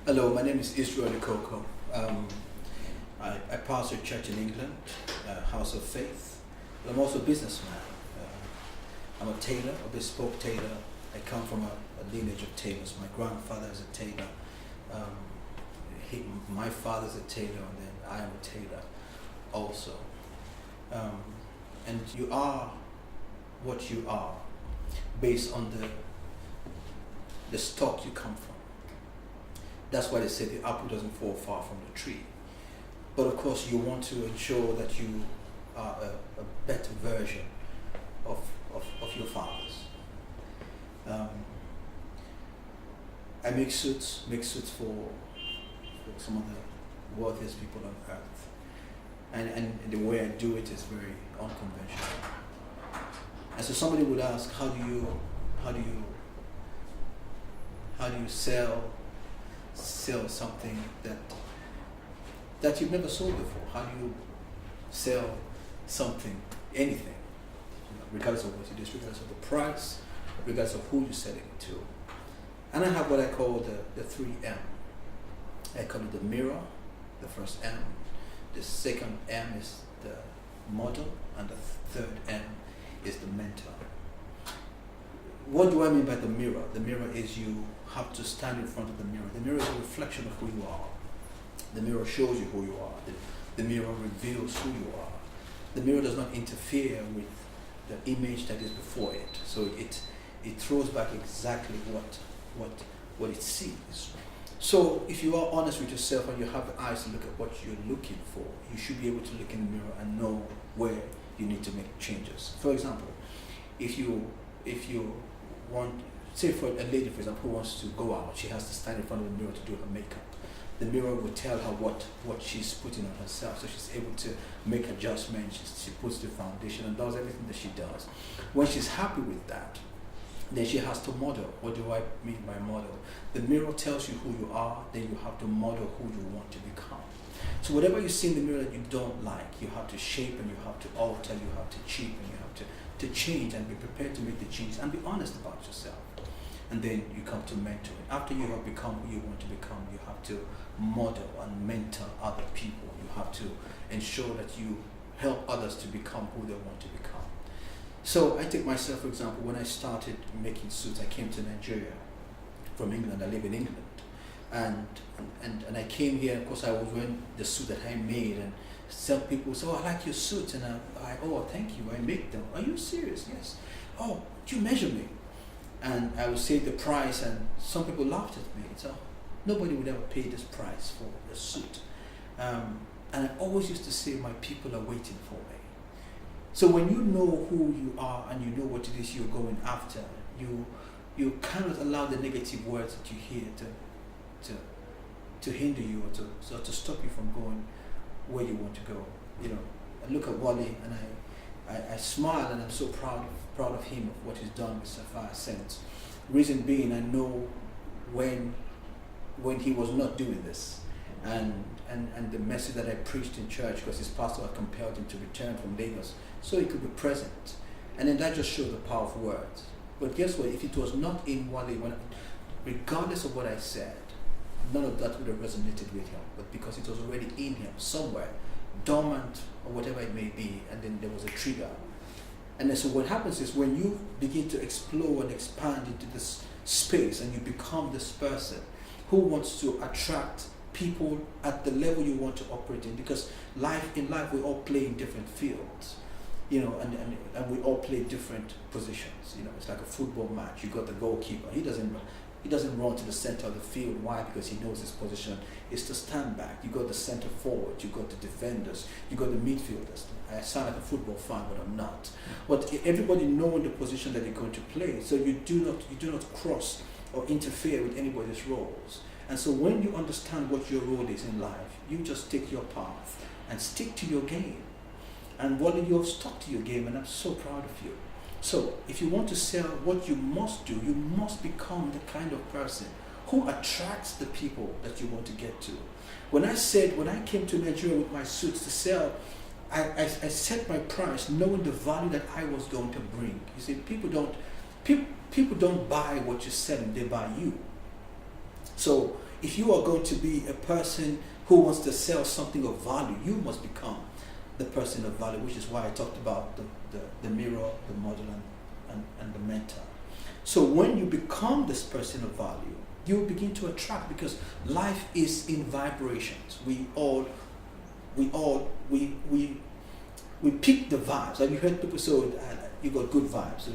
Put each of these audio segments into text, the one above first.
Hello, my name is Israel Ukoko. I pastor a church in England, House of Faith. But I'm also a businessman. I'm a tailor, a bespoke tailor. I come from a lineage of tailors. My grandfather is a tailor. My father's a tailor, and then I am a tailor also. And you are what you are based on the stock you come from. That's why they say the apple doesn't fall far from the tree. But of course, you want to ensure that you are a better version of your fathers. I make suits for some of the wealthiest people on earth. And the way I do it is very unconventional. And so somebody would ask, how do you sell something that you've never sold before? How do you sell something, anything, regardless of what it is, regardless of the price, regardless of who you're selling it to? And I have what I call the 3M. I call it the mirror, the first M. The second M is the model, and the third M is the mentor. What do I mean by the mirror? The mirror is you have to stand in front of the mirror. The mirror is a reflection of who you are. The mirror shows you who you are. The mirror reveals who you are. The mirror does not interfere with the image that is before it. So it throws back exactly what it sees. So if you are honest with yourself and you have the eyes to look at what you're looking for, you should be able to look in the mirror and know where you need to make changes. For example, if you want, say for a lady, for example, who wants to go out, she has to stand in front of the mirror to do her makeup. The mirror will tell her what she's putting on herself, so she's able to make adjustments. She puts the foundation and does everything that she does. When she's happy with that, then she has to model. What do I mean by model? The mirror tells you who you are, then you have to model who you want to become. So whatever you see in the mirror that you don't like, you have to shape and you have to alter, you have to cheapen, you have to change and be prepared to make the change and be honest about yourself. And then you come to mentoring. After you have become who you want to become, you have to model and mentor other people. You have to ensure that you help others to become who they want to become. So I take myself, for example, when I started making suits, I came to Nigeria from England. I live in England. And I came here, of course I was wearing the suit that I made, and some people say, oh, I like your suits, and oh, thank you, I make them. Are you serious? Yes. Oh, do you measure me? And I would say the price, and some people laughed at me. So nobody would ever pay this price for a suit. And I always used to say, my people are waiting for me. So when you know who you are and you know what it is you're going after, you cannot allow the negative words that you hear to hinder you or to stop you from going where you want to go. You know, I look at Wally and I smile, and I'm so proud of him, of what he's done with Sapphire Sense. Reason being, I know when he was not doing this, and the message that I preached in church, because his pastor had compelled him to return from Lagos so he could be present. And then that just showed the power of words. But guess what? If it was not in Wally, regardless of what I said, none of that would have resonated with him. But because it was already in him somewhere, dormant or whatever it may be, and then there was a trigger. And then so what happens is, when you begin to explore and expand into this space and you become this person who wants to attract people at the level you want to operate in, because in life we all play in different fields, you know, and we all play different positions. You know, it's like a football match. You got the goalkeeper. He doesn't run to the center of the field. Why? Because he knows his position is to stand back. You got the center forward. You got the defenders. You got the midfielders. I sound like a football fan, but I'm not. But everybody knowing the position that they're going to play, so you do not cross or interfere with anybody's roles. And so when you understand what your role is in life, you just take your path and stick to your game. And Wally, you have stuck to your game, and I'm so proud of you. So if you want to sell, what you must do, you must become the kind of person who attracts the people that you want to get to. When I came to Nigeria with my suits to sell, I set my price knowing the value that I was going to bring. You see, people don't buy what you're selling, they buy you. So if you are going to be a person who wants to sell something of value, you must become the person of value, which is why I talked about the mirror, the model, and the mentor. So when you become this person of value, you will begin to attract, because life is in vibrations. We pick the vibes. Have you heard people say, you got good vibes?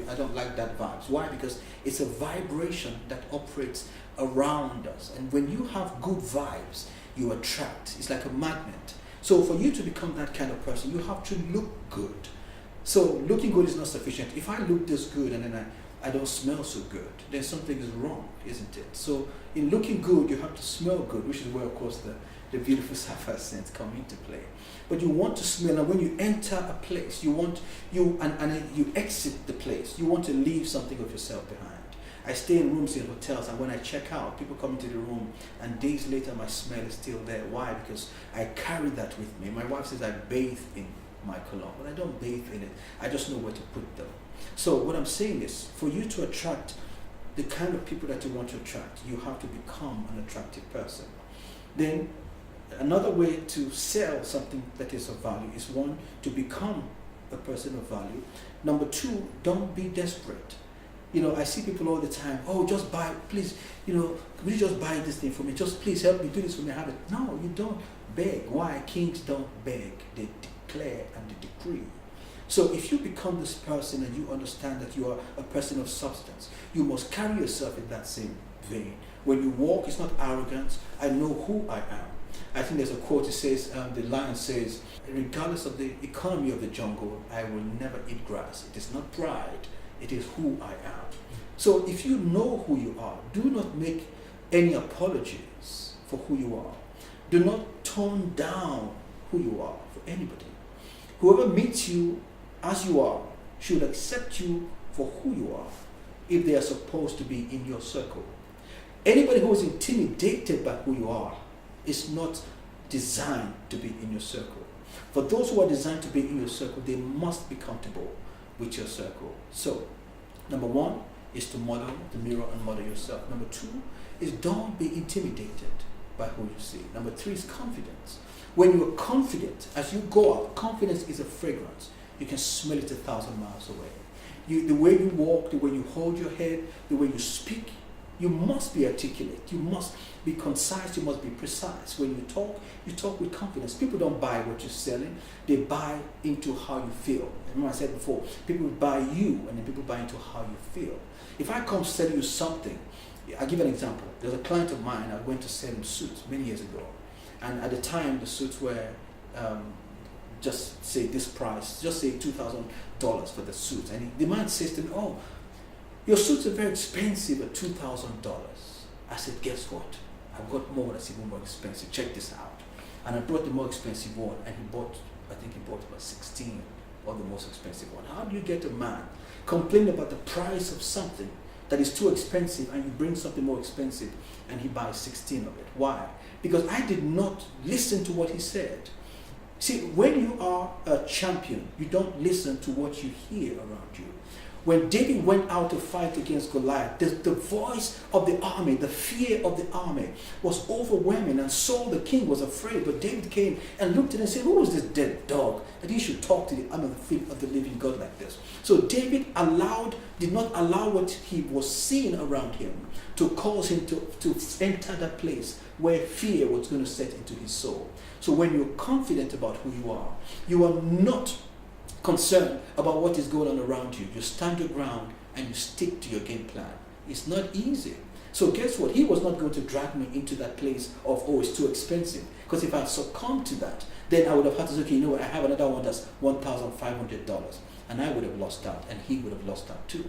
I don't like that vibes. Why? Because it's a vibration that operates around us. And when you have good vibes, you attract. It's like a magnet. So for you to become that kind of person, you have to look good. So looking good is not sufficient. If I look this good and then I don't smell so good, then something is wrong, isn't it? So in looking good, you have to smell good, which is where, of course, the beautiful sapphire scents come into play. But you want to smell, and when you enter a place, you exit the place, you want to leave something of yourself behind. I stay in rooms in hotels, and when I check out, people come into the room, and days later my smell is still there. Why? Because I carry that with me. My wife says I bathe in my cologne, but I don't bathe in it. I just know where to put them. So what I'm saying is, for you to attract the kind of people that you want to attract, you have to become an attractive person. Then another way to sell something that is of value is, one, to become a person of value. Number two, don't be desperate. I see people all the time, just buy, please, will you just buy this thing for me? Just please help me do this for me, have it. No, you don't beg. Why? Kings don't beg. They declare and they decree. So if you become this person and you understand that you are a person of substance, you must carry yourself in that same vein. When you walk, it's not arrogance. I know who I am. I think there's a quote, it says, the lion says, regardless of the economy of the jungle, I will never eat grass. It is not pride, it is who I am. So if you know who you are, do not make any apologies for who you are. Do not tone down who you are for anybody. Whoever meets you as you are should accept you for who you are if they are supposed to be in your circle. Anybody who is intimidated by who you are is not designed to be in your circle. For those who are designed to be in your circle, they must be comfortable with your circle. So, number one is to model the mirror and model yourself. Number two is don't be intimidated by who you see. Number three is confidence. When you are confident, as you go out, confidence is a fragrance. You can smell it 1,000 miles away. The way you walk, the way you hold your head, the way you speak, you must be articulate. You must be concise. You must be precise. When you talk with confidence. People don't buy what you're selling. They buy into how you feel. Remember I said before, people buy you and then people buy into how you feel. If I come sell you something, I'll give an example. There's a client of mine, I went to sell him suits many years ago. And at the time, the suits were just say this price, just say $2,000 for the suits. And the man says to me, your suits are very expensive at $2,000. I said, guess what? I've got more that's even more expensive. Check this out. And I brought the more expensive one, and I think he bought about 16 of the most expensive one. How do you get a man complaining about the price of something that is too expensive, and you bring something more expensive and he buys 16 of it? Why? Because I did not listen to what he said. See, when you are a champion, you don't listen to what you hear around you. When David went out to fight against Goliath, the voice of the army, the fear of the army was overwhelming, and Saul the king was afraid. But David came and looked at him and said, who is this dead dog that he should talk to the arm of the feet of the living God like this? So David did not allow what he was seeing around him to cause him to enter that place where fear was going to set into his soul. So when you're confident about who you are not concerned about what is going on around you. You stand your ground and you stick to your game plan. It's not easy. So guess what? He was not going to drag me into that place of, it's too expensive. Because if I succumbed to that, then I would have had to say, okay, you know what, I have another one that's $1,500. And I would have lost out, and he would have lost out too.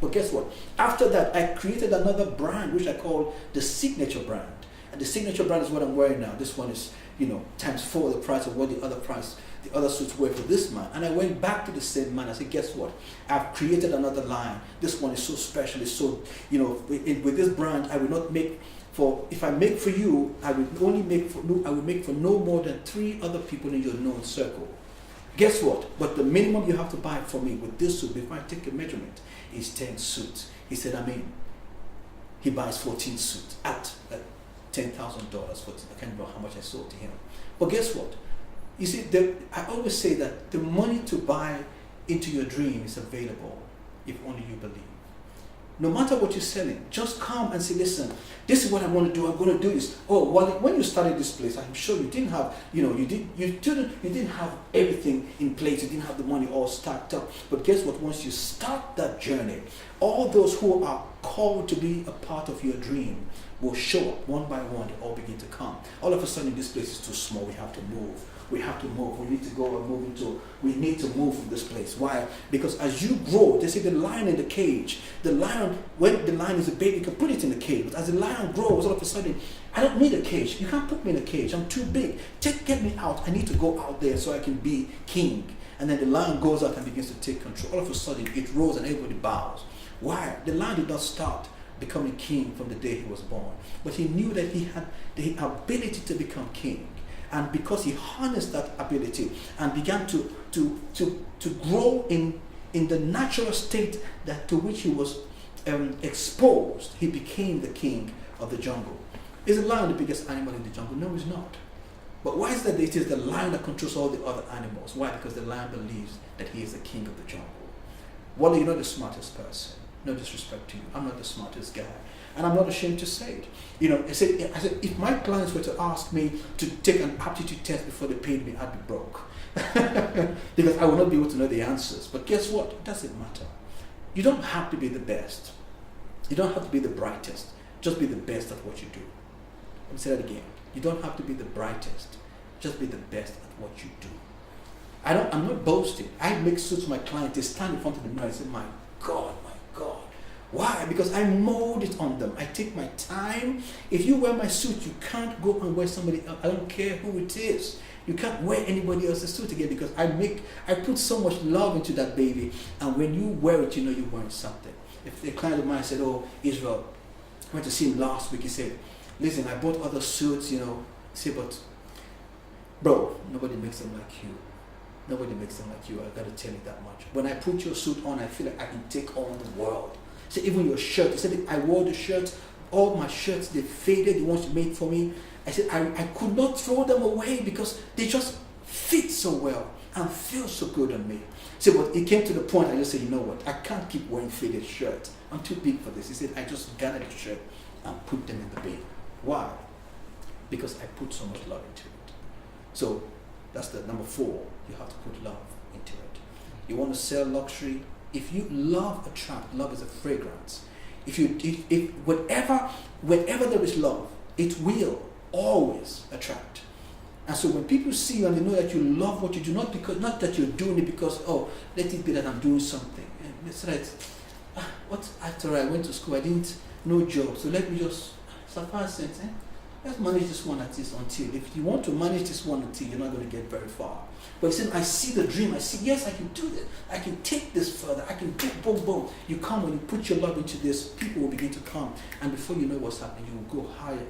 But guess what? After that, I created another brand, which I call the signature brand. And the signature brand is what I'm wearing now. This one is, times 4 the price of what the other suits were for this man. And I went back to the same man. I said, guess what? I've created another line. This one is so special. It's so, with this brand, I will not make for, if I make for you, I will make for no more than 3 other people in your known circle. Guess what? But the minimum you have to buy for me with this suit, before I take a measurement, is 10 suits. He said, he buys 14 suits at $10,000 for it. I can't remember how much I sold to him. But guess what? You see, I always say that the money to buy into your dream is available if only you believe. No matter what you're selling, just come and say, listen, this is what I want to do. I'm going to do this. Oh, well, when you started this place, I'm sure you didn't have, you didn't have everything in place. You didn't have the money all stacked up. But guess what? Once you start that journey, all those who are called to be a part of your dream will show up one by one. They all begin to come. All of a sudden, this place is too small. We have to move. We have to move. We need to go and move into. We need to move from this place. Why? Because as you grow, they say the lion in the cage. The lion, when the lion is a baby, you can put it in the cage. But as the lion grows, all of a sudden, I don't need a cage. You can't put me in a cage. I'm too big. Get me out. I need to go out there so I can be king. And then the lion goes out and begins to take control. All of a sudden, it rose and everybody bows. Why? The lion did not start becoming king from the day he was born, but he knew that he had the ability to become king. And because he harnessed that ability and began to grow in the natural state that to which he was exposed, he became the king of the jungle. Is the lion the biggest animal in the jungle? No, he's not. But why is that it is the lion that controls all the other animals? Why? Because the lion believes that he is the king of the jungle. Well, you're not the smartest person. No disrespect to you. I'm not the smartest guy. And I'm not ashamed to say it. I said, if my clients were to ask me to take an aptitude test before they paid me, I'd be broke. Because I will not be able to know the answers. But guess what? It doesn't matter. You don't have to be the best. You don't have to be the brightest. Just be the best at what you do. Let me say that again. You don't have to be the brightest. Just be the best at what you do. I'm not boasting. I make suits for my clients. They stand in front of the mirror and say, my God. Why? Because I mold it on them. I take my time. If you wear my suit, you can't go and wear somebody else. I don't care who it is. You can't wear anybody else's suit again because I put so much love into that baby. And when you wear it, you know you're wearing something. If a client of mine said, oh, Israel, I went to see him last week. He said, listen, I bought other suits, I said, but bro, nobody makes them like you. Nobody makes them like you. I got to tell you that much. When I put your suit on, I feel like I can take on the world. So even your shirt, he said, I wore the shirt, all my shirts, they faded, the ones you made for me. I said, I could not throw them away because they just fit so well and feel so good on me. So, but it came to the point, I just said, you know what, I can't keep wearing faded shirts. I'm too big for this. He said, I just gathered the shirt and put them in the bin. Why? Because I put so much love into it. So that's the number 4. You have to put love into it. You want to sell luxury? If you love attract, love is a fragrance. If whenever there is love, it will always attract. And so when people see you and they know that you love what you do, not that you're doing it because, oh, let it be that I'm doing something. And it's like, after I went to school, I didn't know job, so let me just suffice it. Let's manage this one until. If you want to manage this one until, you're not going to get very far. But he said, I see the dream. I see, yes, I can do this. I can take this further. I can do boom, boom. You come, when you put your love into this, people will begin to come. And before you know what's happening, you will go higher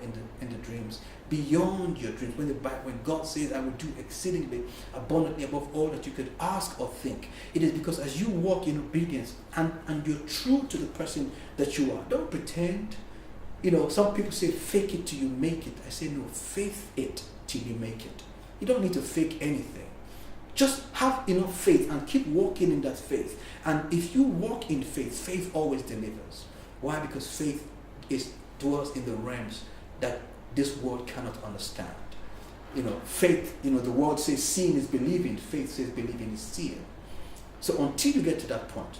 in the dreams, beyond your dreams. When God says, I will do exceedingly abundantly above all that you could ask or think, it is because as you walk in obedience and you're true to the person that you are, don't pretend. Some people say, fake it till you make it. I say, no, faith it till you make it. You don't need to fake anything. Just have enough faith and keep walking in that faith. And if you walk in faith, faith always delivers. Why? Because faith dwells in the realms that this world cannot understand. Faith, the world says seeing is believing. Faith says believing is seeing. So until you get to that point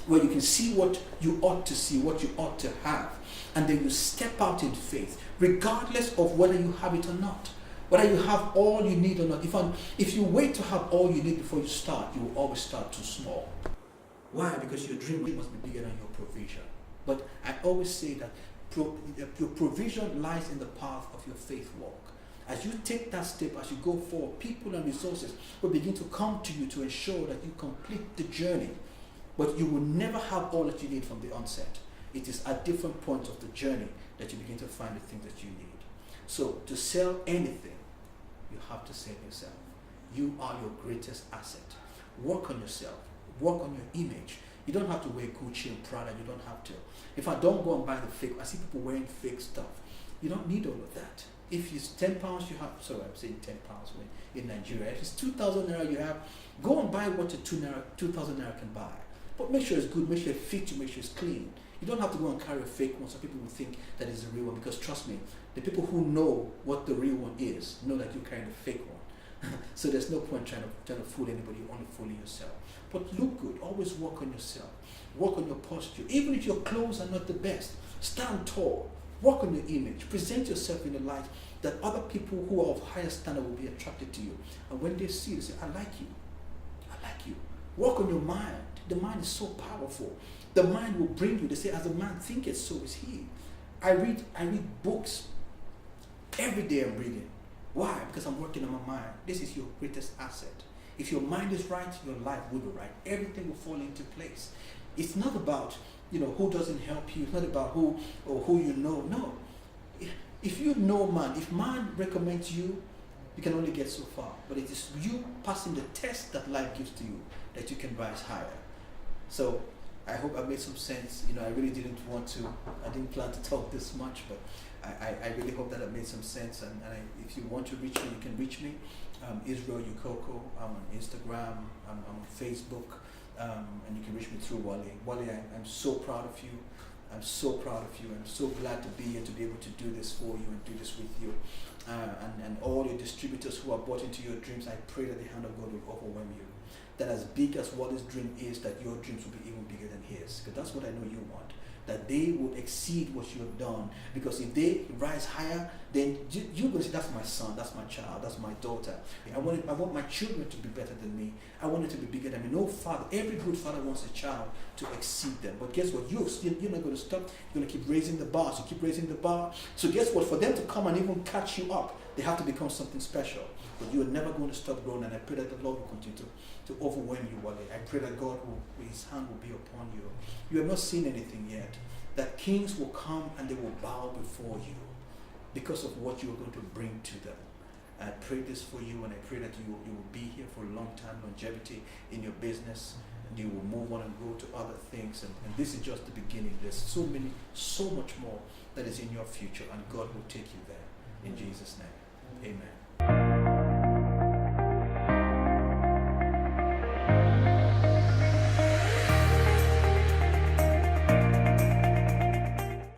where you can see what you ought to see, what you ought to have, and then you step out in faith, regardless of whether you have it or not, whether you have all you need or not. If you wait to have all you need before you start, you will always start too small. Why? Because your dream must be bigger than your provision. But I always say that your provision lies in the path of your faith walk. As you take that step, as you go forward, people and resources will begin to come to you to ensure that you complete the journey. But you will never have all that you need from the onset. It is at different points of the journey that you begin to find the things that you need. So to sell anything, you have to sell yourself. You are your greatest asset. Work on yourself. Work on your image. You don't have to wear Gucci and Prada. You don't have to. If I don't go and buy the fake, I see people wearing fake stuff. You don't need all of that. If it's 10 pounds you have, sorry, I'm saying 10 pounds in Nigeria. If it's 2,000 naira you have, go and buy what a 2,000 naira can buy. But make sure it's good, make sure it fits you, make sure it's clean. You don't have to go and carry a fake one so people will think that is the real one, because trust me, the people who know what the real one is know that you're carrying a fake one. So there's no point trying to fool anybody, you're only fooling yourself. But look good, always work on yourself, work on your posture. Even if your clothes are not the best, stand tall, work on your image, present yourself in a light that other people who are of higher standard will be attracted to you. And when they see you, they say, I like you, I like you. Work on your mind. The mind is so powerful. The mind will bring you. They say, as a man thinketh, so is he. I read books. Every day I'm reading. Why? Because I'm working on my mind. This is your greatest asset. If your mind is right, your life will be right. Everything will fall into place. It's not about, who doesn't help you. It's not about who you know. No. If you know man, if man recommends you, you can only get so far. But it is you passing the test that life gives to you that you can rise higher. So I hope I made some sense. I really didn't plan to talk this much, but I really hope that I made some sense. And if you want to reach me, you can reach me. Israel Ukoko. I'm on Instagram. I'm on Facebook. And you can reach me through Wale. Wale, I'm so proud of you. I'm so proud of you. I'm so glad to be here, to be able to do this for you and do this with you. And all your distributors who are bought into your dreams, I pray that the hand of God will overwhelm you. That as big as Wale's dream is, that your dreams will be even bigger than his. Because that's what I know you want. That they will exceed what you have done. Because if they rise higher, then you're going to say, that's my son, that's my child, that's my daughter. I want my children to be better than me. I want it to be bigger than me. No father, every good father wants a child to exceed them. But guess what? You're not going to stop. You're going to keep raising the bar. So keep raising the bar. So guess what? For them to come and even catch you up, they have to become something special. But you are never going to stop growing. And I pray that the Lord will continue to overwhelm you, Wale. I pray that His hand will be upon you. You have not seen anything yet. That kings will come and they will bow before you because of what you are going to bring to them. I pray this for you, and I pray that you will be here for a long time, longevity in your business, and you will move on and go to other things. And this is just the beginning. There's so much more that is in your future, and God will take you there. In Jesus' name, amen.